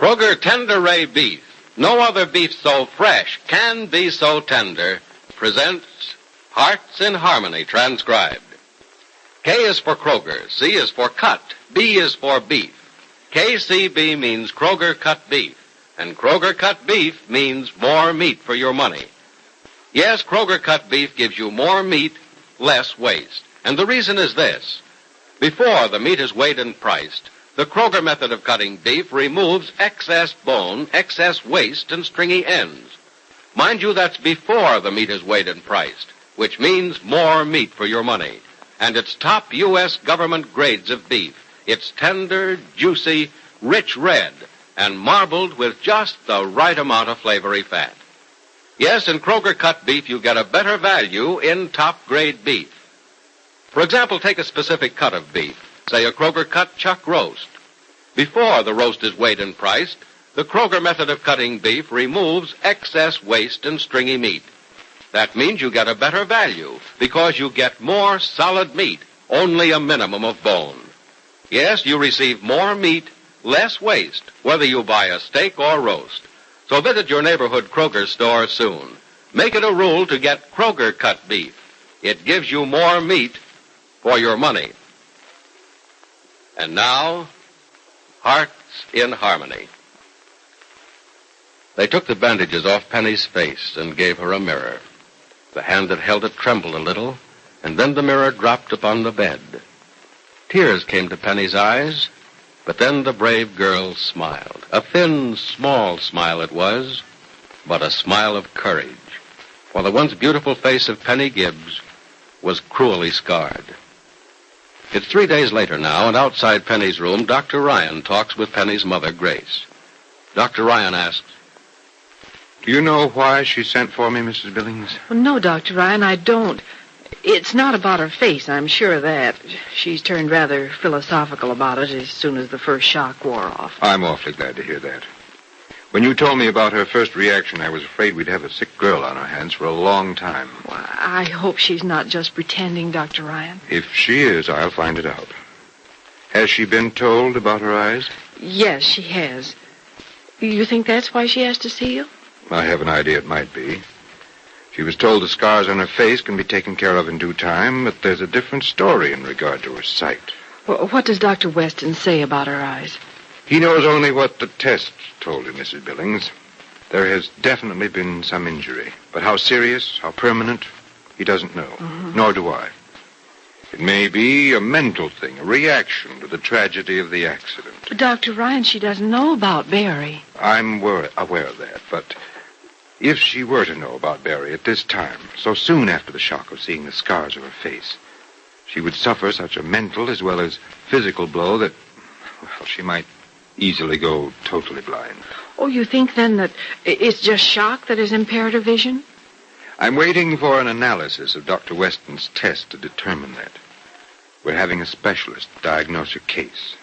Kroger Tender Ray Beef, no other beef so fresh can be so tender, presents Hearts in Harmony, transcribed. K is for Kroger, C is for cut, B is for beef. KCB means Kroger cut beef, and Kroger cut beef means more meat for your money. Yes, Kroger cut beef gives you more meat, less waste. And the reason is this. Before the meat is weighed and priced, the Kroger method of cutting beef removes excess bone, excess waste, and stringy ends. Mind you, that's before the meat is weighed and priced, which means more meat for your money. And it's top U.S. government grades of beef. It's tender, juicy, rich red, and marbled with just the right amount of flavory fat. Yes, in Kroger cut beef, you get a better value in top-grade beef. For example, take a specific cut of beef, say a Kroger cut chuck roast. Before the roast is weighed and priced, the Kroger method of cutting beef removes excess waste and stringy meat. That means you get a better value because you get more solid meat, only a minimum of bone. Yes, you receive more meat, less waste, whether you buy a steak or roast. So visit your neighborhood Kroger store soon. Make it a rule to get Kroger cut beef. It gives you more meat for your money. And now, Hearts in Harmony. They took the bandages off Penny's face and gave her a mirror. The hand that held it trembled a little, and then the mirror dropped upon the bed. Tears came to Penny's eyes, but then the brave girl smiled. A thin, small smile it was, but a smile of courage, for the once beautiful face of Penny Gibbs was cruelly scarred. It's 3 days later now, and outside Penny's room, Dr. Ryan talks with Penny's mother, Grace. Dr. Ryan asks, "Do you know why she sent for me, Mrs. Billings?" Well, no, Dr. Ryan, I don't. It's not about her face, I'm sure of that. She's turned rather philosophical about it as soon as the first shock wore off. I'm awfully glad to hear that. When you told me about her first reaction, I was afraid we'd have a sick girl on our hands for a long time. Well, I hope she's not just pretending, Dr. Ryan. If she is, I'll find it out. Has she been told about her eyes? Yes, she has. You think that's why she has to see you? I have an idea it might be. She was told the scars on her face can be taken care of in due time, but there's a different story in regard to her sight. Well, what does Dr. Weston say about her eyes? He knows only what the tests told him, Mrs. Billings. There has definitely been some injury, but how serious, how permanent, he doesn't know, nor do I. It may be a mental thing, a reaction to the tragedy of the accident. But Dr. Ryan, she doesn't know about Barry. I'm aware of that, but if she were to know about Barry at this time, so soon after the shock of seeing the scars of her face, she would suffer such a mental as well as physical blow that, well, she might easily go totally blind. Oh, you think then that it's just shock that has impaired her vision? I'm waiting for an analysis of Dr. Weston's test to determine that. We're having a specialist diagnose her case.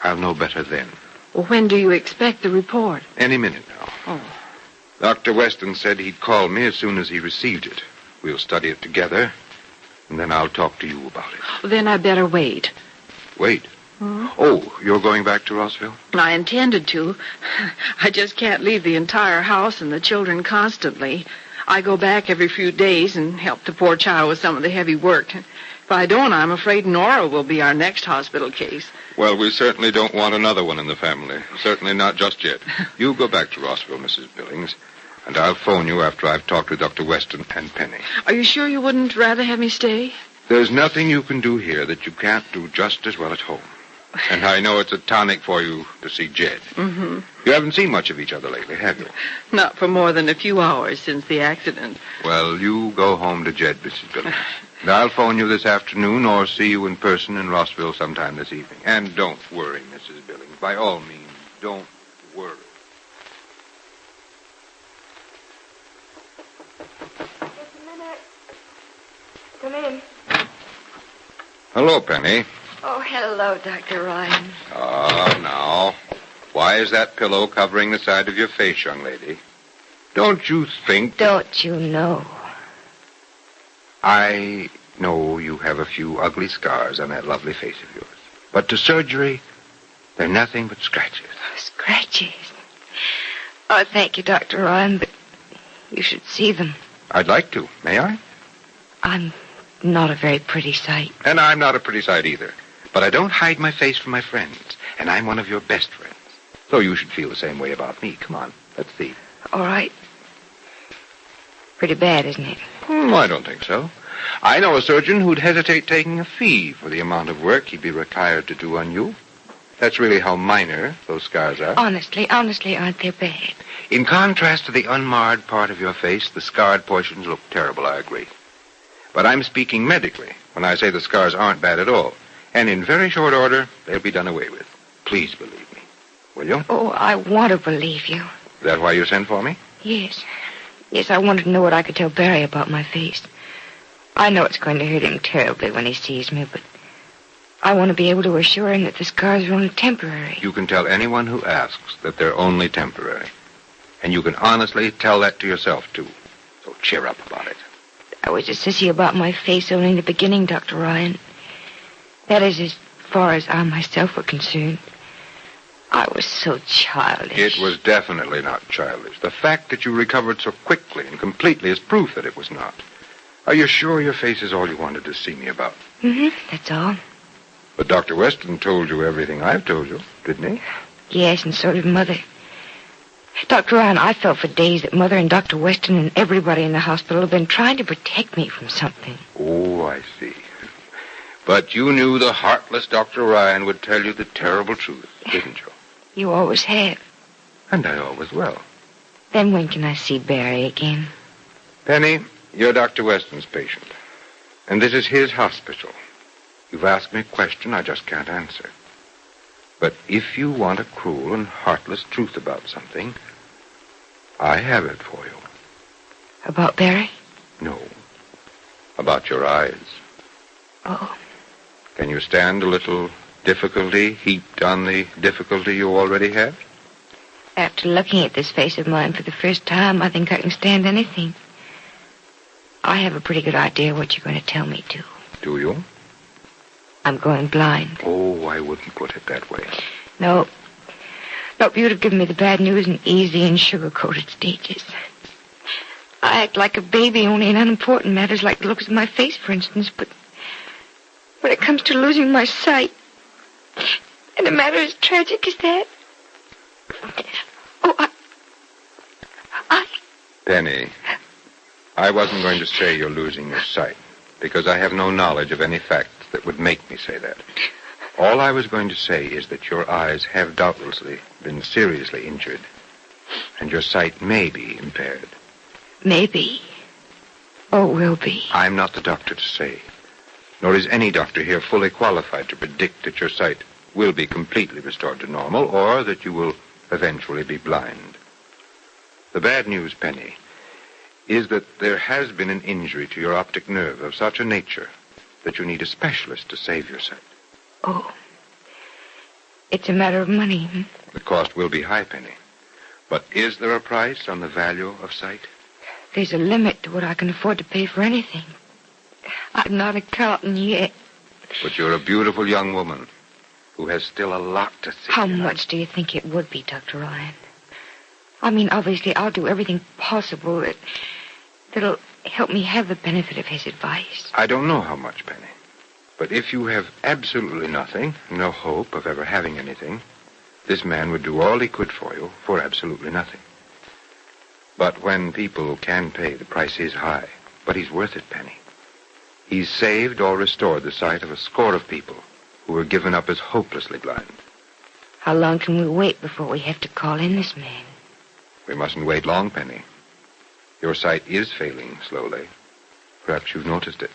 I'll know better then. Well, when do you expect the report? Any minute now. Oh. Dr. Weston said he'd call me as soon as he received it. We'll study it together, and then I'll talk to you about it. Well, then I better wait. Wait? Oh, you're going back to Rossville? I intended to. I just can't leave the entire house and the children constantly. I go back every few days and help the poor child with some of the heavy work. If I don't, I'm afraid Nora will be our next hospital case. Well, we certainly don't want another one in the family. Certainly not just yet. You go back to Rossville, Mrs. Billings, and I'll phone you after I've talked with Dr. Weston and Penny. Are you sure you wouldn't rather have me stay? There's nothing you can do here that you can't do just as well at home. And I know it's a tonic for you to see Jed. Mm-hmm. You haven't seen much of each other lately, have you? Not for more than a few hours since the accident. Well, you go home to Jed, Mrs. Billings. And I'll phone you this afternoon or see you in person in Rossville sometime this evening. And don't worry, Mrs. Billings. By all means, don't worry. Just a minute. Come in. Hello, Penny. Oh, hello, Dr. Ryan. Oh, now. Why is that pillow covering the side of your face, young lady? Don't you think... Don't you know? I know you have a few ugly scars on that lovely face of yours. But to surgery, they're nothing but scratches. Scratches? Oh, thank you, Dr. Ryan, but you should see them. I'd like to. May I? I'm not a very pretty sight. And I'm not a pretty sight either. But I don't hide my face from my friends. And I'm one of your best friends. So you should feel the same way about me. Come on, let's see. All right. Pretty bad, isn't it? I don't think so. I know a surgeon who'd hesitate taking a fee for the amount of work he'd be required to do on you. That's really how minor those scars are. Honestly, aren't they bad? In contrast to the unmarred part of your face, the scarred portions look terrible, I agree. But I'm speaking medically when I say the scars aren't bad at all. And in very short order, they'll be done away with. Please believe me. Will you? Oh, I want to believe you. Is that why you sent for me? Yes. Yes, I wanted to know what I could tell Barry about my face. I know it's going to hurt him terribly when he sees me, but I want to be able to assure him that the scars are only temporary. You can tell anyone who asks that they're only temporary. And you can honestly tell that to yourself, too. So cheer up about it. I was a sissy about my face only in the beginning, Dr. Ryan. That is, as far as I myself were concerned. I was so childish. It was definitely not childish. The fact that you recovered so quickly and completely is proof that it was not. Are you sure your face is all you wanted to see me about? That's all. But Dr. Weston told you everything I've told you, didn't he? Yes, and so did Mother. Dr. Ryan, I felt for days that Mother and Dr. Weston and everybody in the hospital have been trying to protect me from something. Oh, I see. But you knew the heartless Dr. Ryan would tell you the terrible truth, didn't you? You always have. And I always will. Then when can I see Barry again? Penny, you're Dr. Weston's patient. And this is his hospital. You've asked me a question I just can't answer. But if you want a cruel and heartless truth about something, I have it for you. About Barry? No. About your eyes. Oh. Can you stand a little difficulty heaped on the difficulty you already have? After looking at this face of mine for the first time, I think I can stand anything. I have a pretty good idea what you're going to tell me to. Do you? I'm going blind. Oh, I wouldn't put it that way. No. Nope, you'd have given me the bad news in easy and sugar-coated stages. I act like a baby only in unimportant matters like the looks of my face, for instance, but when it comes to losing my sight, and a matter as tragic as that, Penny, I wasn't going to say you're losing your sight, because I have no knowledge of any facts that would make me say that. All I was going to say is that your eyes have doubtlessly been seriously injured, and your sight may be impaired. Maybe. Or will be. I'm not the doctor to say, nor is any doctor here fully qualified to predict that your sight will be completely restored to normal, or that you will eventually be blind. The bad news, Penny, is that there has been an injury to your optic nerve of such a nature that you need a specialist to save your sight. Oh. It's a matter of money. The cost will be high, Penny. But is there a price on the value of sight? There's a limit to what I can afford to pay for anything. I'm not accounting yet. But you're a beautiful young woman who has still a lot to see. How much do you think it would be, Dr. Ryan? I mean, obviously, I'll do everything possible that'll help me have the benefit of his advice. I don't know how much, Penny. But if you have absolutely nothing, no hope of ever having anything, this man would do all he could for you for absolutely nothing. But when people can pay, the price is high. But he's worth it, Penny. He's saved or restored the sight of a score of people who were given up as hopelessly blind. How long can we wait before we have to call in this man? We mustn't wait long, Penny. Your sight is failing slowly. Perhaps you've noticed it.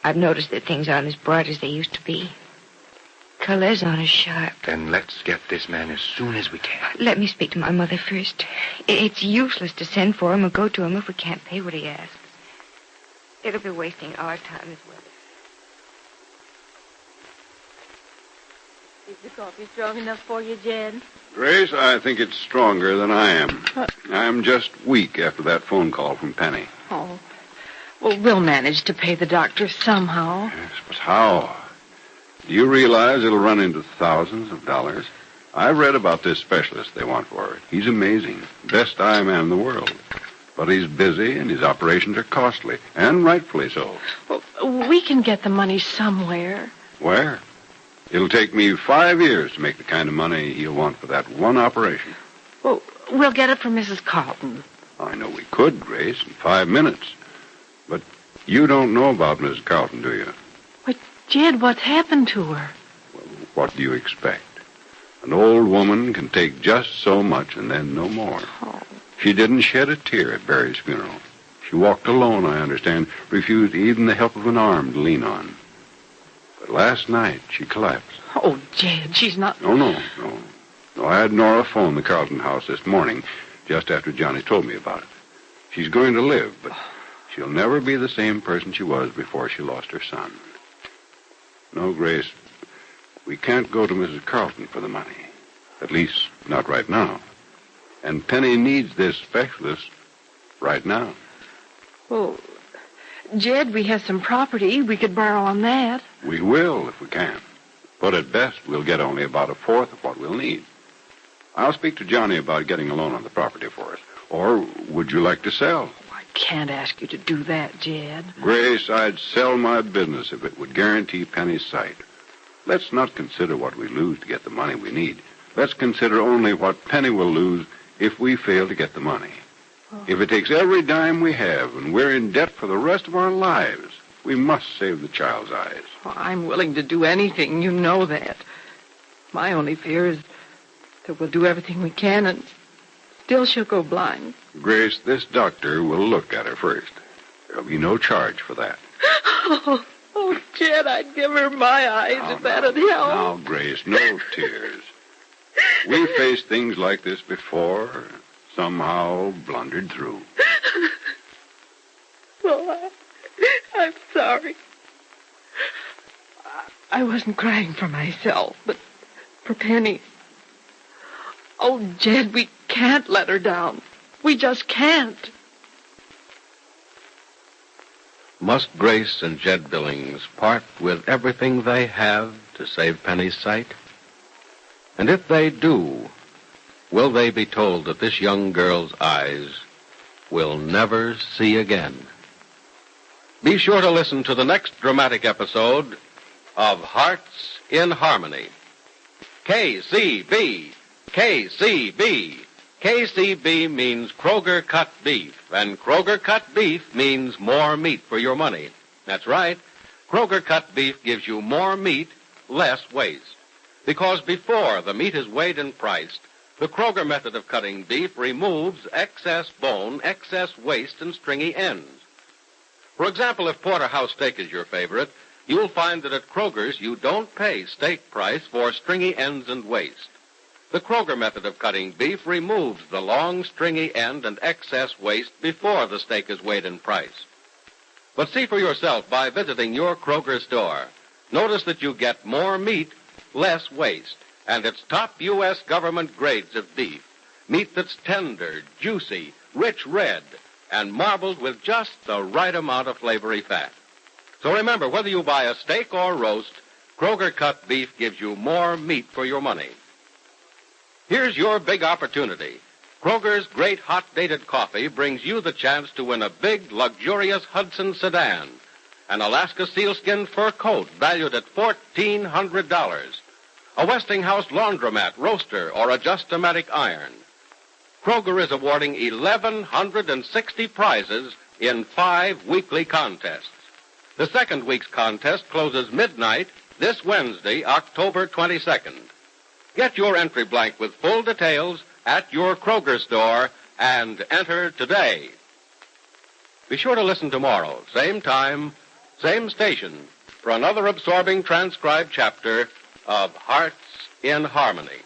I've noticed that things aren't as bright as they used to be. Colors aren't as sharp. Then let's get this man as soon as we can. Let me speak to my mother first. It's useless to send for him or go to him if we can't pay what he asks. It'll be wasting our time as well. Is the coffee strong enough for you, Jen? Grace, I think it's stronger than I am. I'm just weak after that phone call from Penny. Oh. Well, we'll manage to pay the doctor somehow. Yes, but how? Do you realize it'll run into thousands of dollars? I've read about this specialist they want for her. He's amazing. Best eye man in the world. But he's busy and his operations are costly, and rightfully so. Well, we can get the money somewhere. Where? It'll take me 5 years to make the kind of money he'll want for that one operation. Well, we'll get it from Mrs. Carlton. I know we could, Grace, in 5 minutes. But you don't know about Mrs. Carlton, do you? But, Jed, what's happened to her? Well, what do you expect? An old woman can take just so much and then no more. Oh. She didn't shed a tear at Barry's funeral. She walked alone, I understand, refused even the help of an arm to lean on. But last night, she collapsed. Oh, Jed, she's not... No, I had Nora phone the Carlton house this morning, just after Johnny told me about it. She's going to live, but she'll never be the same person she was before she lost her son. No, Grace, we can't go to Mrs. Carlton for the money. At least, not right now. And Penny needs this specialist right now. Well, Jed, we have some property. We could borrow on that. We will, if we can. But at best, we'll get only about a fourth of what we'll need. I'll speak to Johnny about getting a loan on the property for us. Or would you like to sell? I can't ask you to do that, Jed. Grace, I'd sell my business if it would guarantee Penny's sight. Let's not consider what we lose to get the money we need. Let's consider only what Penny will lose if we fail to get the money. Oh. If it takes every dime we have and we're in debt for the rest of our lives, we must save the child's eyes. Well, I'm willing to do anything. You know that. My only fear is that we'll do everything we can and still she'll go blind. Grace, this doctor will look at her first. There'll be no charge for that. Oh, Jed, I'd give her my eyes if that'd help. Now, Grace, no tears. We faced things like this before, somehow blundered through. Well, I'm sorry. I wasn't crying for myself, but for Penny. Oh, Jed, we can't let her down. We just can't. Must Grace and Jed Billings part with everything they have to save Penny's sight? And if they do, will they be told that this young girl's eyes will never see again? Be sure to listen to the next dramatic episode of Hearts in Harmony. KCB, KCB. KCB means Kroger cut beef, and Kroger cut beef means more meat for your money. That's right. Kroger cut beef gives you more meat, less waste. Because before the meat is weighed and priced, the Kroger method of cutting beef removes excess bone, excess waste, and stringy ends. For example, if porterhouse steak is your favorite, you'll find that at Kroger's you don't pay steak price for stringy ends and waste. The Kroger method of cutting beef removes the long, stringy end and excess waste before the steak is weighed and priced. But see for yourself by visiting your Kroger store. Notice that you get more meat, less waste, and it's top U.S. government grades of beef. Meat that's tender, juicy, rich red, and marbled with just the right amount of flavory fat. So remember, whether you buy a steak or roast, Kroger cut beef gives you more meat for your money. Here's your big opportunity. Kroger's great hot dated coffee brings you the chance to win a big, luxurious Hudson sedan, an Alaska sealskin fur coat valued at $1,400, a Westinghouse laundromat, roaster, or a Just-O-Matic iron. Kroger is awarding 1,160 prizes in 5 weekly contests. The second week's contest closes midnight this Wednesday, October 22nd. Get your entry blank with full details at your Kroger store and enter today. Be sure to listen tomorrow, same time, same station, for another absorbing transcribed chapter of Hearts in Harmony.